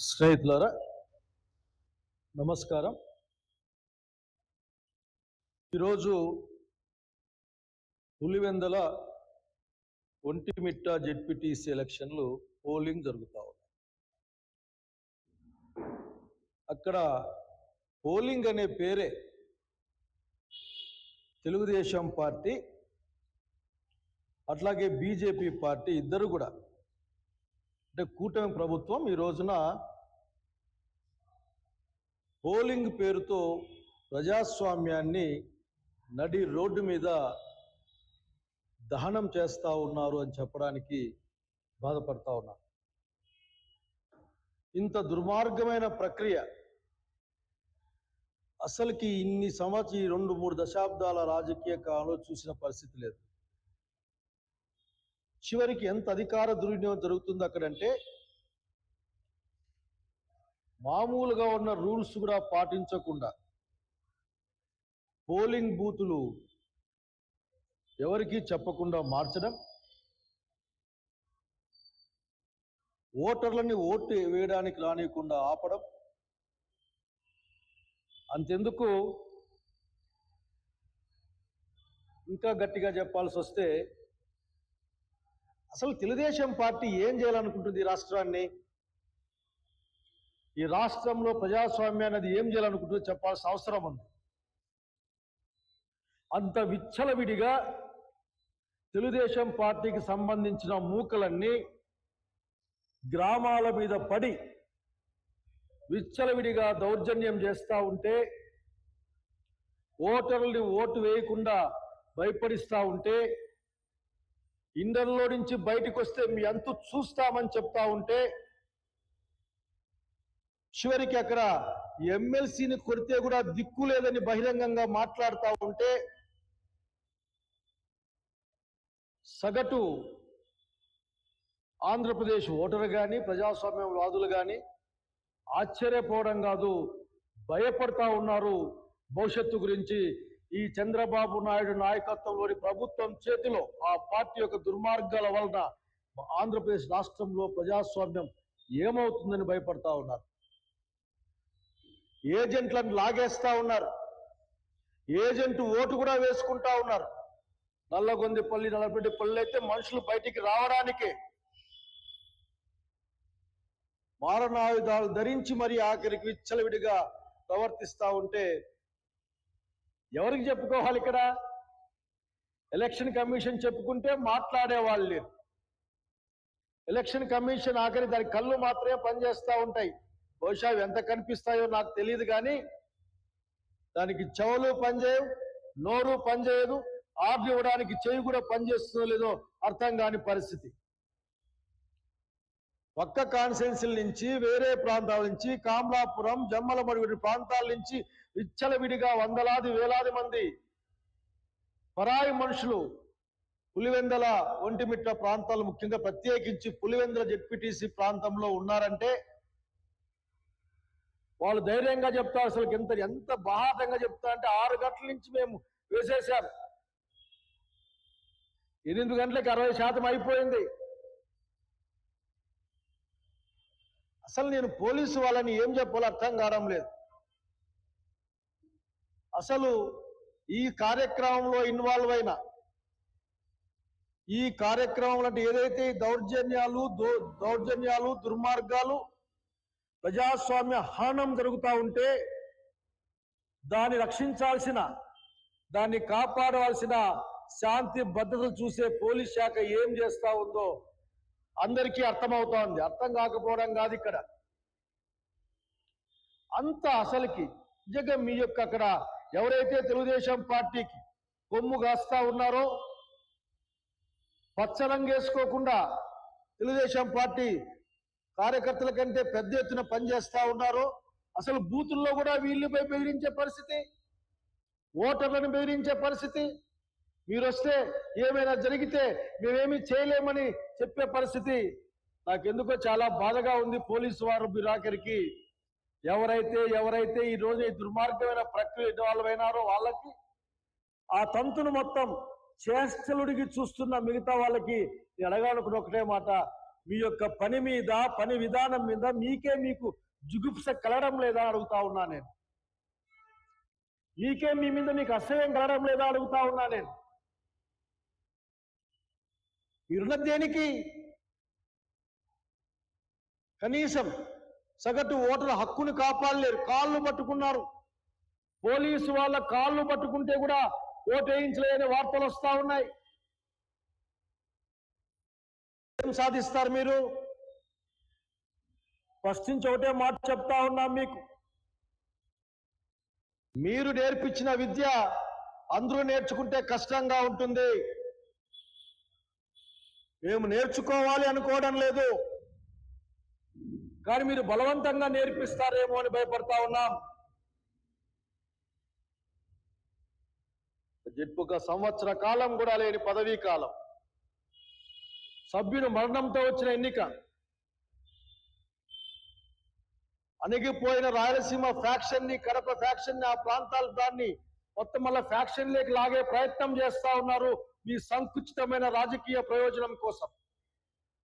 స్నేహితులారా నమస్కారం. ఈరోజు పులివెందల ఒంటిమిట్ట జెడ్పీటీసీ ఎలక్షన్లు పోలింగ్ జరుగుతూ ఉన్నాయి. అక్కడ పోలింగ్ అనే పేరే తెలుగుదేశం పార్టీ అట్లాగే బీజేపీ పార్టీ ఇద్దరు కూడా అంటే కూటమి ప్రభుత్వం ఈ రోజున పోలింగ్ పేరుతో ప్రజాస్వామ్యాన్ని నడి రోడ్డు మీద దహనం చేస్తూ ఉన్నారు అని చెప్పడానికి బాధపడతా ఉన్నారు. ఇంత దుర్మార్గమైన ప్రక్రియ అసలుకి ఇన్ని సంవత్సరం 2-3 దశాబ్దాల రాజకీయ కాలంలో చూసిన పరిస్థితి లేదు. చివరికి ఎంత అధికార దుర్వినియోగం జరుగుతుంది అక్కడంటే మామూలుగా ఉన్న రూల్స్ కూడా పాటించకుండా పోలింగ్ బూతులు ఎవరికీ చెప్పకుండా మార్చడం, ఓటర్లని ఓటు వేయడానికి రానియకుండా ఆపడం. అంతెందుకు ఇంకా గట్టిగా చెప్పాల్సి వస్తే అసలు తెలుగుదేశం పార్టీ ఏం చేయాలనుకుంటుంది? ఈ రాష్ట్రాన్ని, ఈ రాష్ట్రంలో ప్రజాస్వామ్యాన్ని అది ఏం చేయాలనుకుంటుందో చెప్పాల్సిన అవసరం ఉంది. అంత విచ్చలవిడిగా తెలుగుదేశం పార్టీకి సంబంధించిన మూకలన్నీ గ్రామాల మీద పడి విచ్చలవిడిగా దౌర్జన్యం చేస్తూ ఉంటే, ఓటర్లని ఓటు వేయకుండా భయపడిస్తూ ఉంటే, ఇండల్లో నుంచి బయటకు వస్తే మీ అంతు చూస్తామని చెప్తా ఉంటే, చివరికి అక్కడ ఎమ్మెల్సీని కొడితే కూడా దిక్కు లేదని బహిరంగంగా మాట్లాడుతూ ఉంటే, సగటు ఆంధ్రప్రదేశ్ ఓటరు కానీ ప్రజాస్వామ్యవాదులు కానీ ఆశ్చర్యపోవడం కాదు, భయపడతా ఉన్నారు. భవిష్యత్తు గురించి ఈ చంద్రబాబు నాయుడు నాయకత్వంలోని ప్రభుత్వం చేతిలో ఆ పార్టీ యొక్క దుర్మార్గాల వలన ఆంధ్రప్రదేశ్ రాష్ట్రంలో ప్రజాస్వామ్యం ఏమవుతుందని భయపడతా ఉన్నారు. ఏజెంట్లను లాగేస్తా ఉన్నారు. ఏజెంట్ ఓటు కూడా వేసుకుంటా ఉన్నారు. నల్లగొందిపల్లి, నల్లబెడ్డిపల్లి అయితే మనుషులు బయటికి రావడానికి మారణాయుధాలు ధరించి మరి ఆఖరికి విచ్చలవిడిగా ప్రవర్తిస్తూ ఉంటే ఎవరికి చెప్పుకోవాలి? ఇక్కడ ఎలక్షన్ కమిషన్ చెప్పుకుంటే మాట్లాడేవాళ్ళు లేరు. ఎలక్షన్ కమిషన్ ఆఖరి దాని కళ్ళు మాత్రమే పనిచేస్తూ ఉంటాయి. బహుశా ఎంత కనిపిస్తాయో నాకు తెలియదు, కానీ దానికి చెవులు పనిచేయవు, నోరు పనిచేయదు, ఆర్డర్ ఇవ్వడానికి చెయ్యి కూడా పనిచేస్తుందో లేదో అర్థం కాని పరిస్థితి. పక్క కాన్స్టిట్యున్సీల నుంచి, వేరే ప్రాంతాల నుంచి, కామలాపురం, జమ్మలమడుగు ప్రాంతాల నుంచి విచ్చలవిడిగా వందలాది వేలాది మంది పరాయి మనుషులు పులివెందల ఒంటిమిట్ట ప్రాంతాలు, ముఖ్యంగా ప్రత్యేకించి పులివెందల జెడ్పీటీసీ ప్రాంతంలో ఉన్నారంటే వాళ్ళు ధైర్యంగా చెప్తారు. అసలు ఎంత బాహాటంగా చెప్తా అంటే 6 గంటల నుంచి మేము వేసేశారు, 8 గంటలకు 60% అయిపోయింది. అసలు నేను పోలీసు వాళ్ళని ఏం చెప్పాలో అర్థం కావడం లేదు. అసలు ఈ కార్యక్రమంలో ఇన్వాల్వ్ అయిన, ఈ కార్యక్రమంలో అంటే ఏదైతే దౌర్జన్యాలు దుర్మార్గాలు ప్రజాస్వామ్య హననం జరుగుతూ ఉంటే దాన్ని రక్షించాల్సిన, దాన్ని కాపాడవలసిన శాంతి భద్రతలు చూసే పోలీస్ శాఖ ఏం చేస్తా ఉందో అందరికీ అర్థమవుతా ఉంది. అర్థం కాకపోవడం కాదు ఇక్కడ. అంత అసలుకి నిజంగా మీ యొక్క అక్కడ ఎవరైతే తెలుగుదేశం పార్టీకి కొమ్ము కాస్తా ఉన్నారో, పచ్చరంగేసుకోకుండా తెలుగుదేశం పార్టీ కార్యకర్తల కంటే పెద్ద ఎత్తున పనిచేస్తా ఉన్నారో, అసలు బూతుల్లో కూడా వీళ్ళపై బెదిరించే పరిస్థితి, ఓటర్లను బెదిరించే పరిస్థితి, మీరు వస్తే ఏమైనా జరిగితే మేమేమీ చేయలేమని చెప్పే పరిస్థితి. నాకెందుకో చాలా బాధగా ఉంది. పోలీసు వారు మీరు ఆఖరికి ఎవరైతే ఈ రోజు ఈ దుర్మార్గమైన ప్రక్రియ ఇన్వాల్వ్ అయినారో వాళ్ళకి ఆ తంతును మొత్తం చేష్టలుడికి చూస్తున్న మిగతా వాళ్ళకి అడగాలనుకున్న ఒకటే మాట, మీ యొక్క పని మీద, పని విధానం మీద మీకు జుగుప్స కలగడం లేదా అడుగుతా ఉన్నా నేను. మీ మీద మీకు అసహ్యం కలగడం లేదా అడుగుతా ఉన్నా నేను. మీరున్న దేనికి? కనీసం సగటు ఓటర్ హక్కును కాపాడలేరు. కాళ్ళు పట్టుకున్నారు. పోలీసు వాళ్ళ కాళ్ళు పట్టుకుంటే కూడా ఓటేయించలేని వార్తలు వస్తా ఉన్నాయి. ఏం సాధిస్తారు మీరు? ఫస్ట్ నుంచి ఒకటే మాట చెప్తా ఉన్నాం మీకు. మీరు నేర్పించిన విద్య అందరూ నేర్చుకుంటే కష్టంగా ఉంటుంది. మేము నేర్చుకోవాలి అనుకోవడం లేదు, కానీ మీరు బలవంతంగా నేర్పిస్తారేమో అని భయపడతా ఉన్నాం. ఒక సంవత్సర కాలం కూడా లేని పదవీ కాలం, సభ్యుని మరణంతో వచ్చిన ఎన్నిక, అణిగిపోయిన రాయలసీమ ఫ్యాక్షన్ ని, కడప ఫ్యాక్షన్ ని, ఆ ప్రాంతాల దాన్ని మొత్తం మళ్ళీ ఫ్యాక్షన్ లేకి లాగే ప్రయత్నం చేస్తా ఉన్నారు మీ సంకుచితమైన రాజకీయ ప్రయోజనం కోసం.